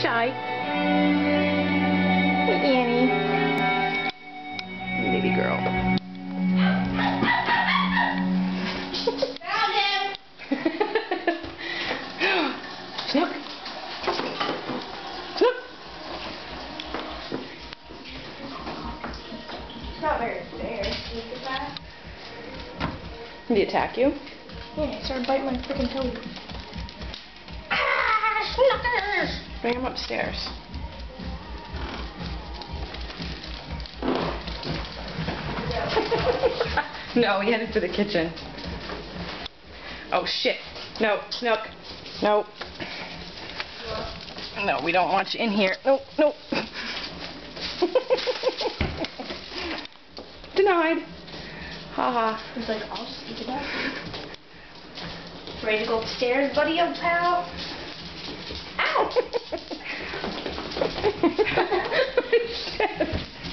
Shy. Hey, Annie. Baby girl. Found him! Snook. Snook. It's not very fair. Look at that. Did he attack you? Yeah, he started biting my freaking toe. Ah, Snookers! Bring him upstairs. No, he headed for the kitchen. Oh shit. No, Snook. No. No, we don't want you in here. No, no. Denied. Haha. He's like, I'll stick it up. Ready to go upstairs, buddy, old pal? Ow!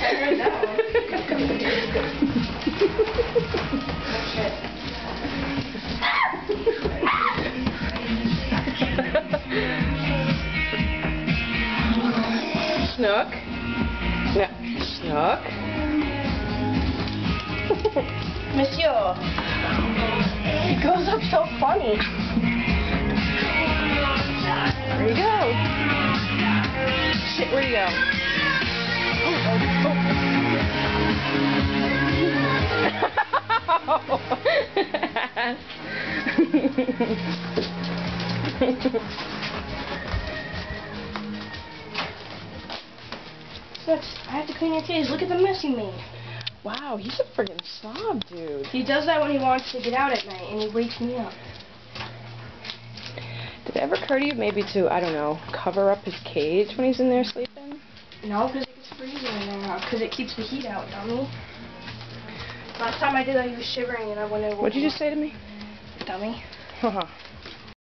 I heard that one. Snook. No. Snook. Monsieur. He goes up so funny. Where'd he go? Shit, where'd he go? Look, I have to clean your cage. Look at the mess you made. Wow, he's a friggin' slob, dude. He does that when he wants to get out at night, and he wakes me up. Did it ever occur to you maybe to, I don't know, cover up his cage when he's in there sleeping? No, because it gets freezing in there now, because it keeps the heat out, dummy. Last time I did that, he was shivering, and I went over. What'd you just say to me? Dummy. Haha.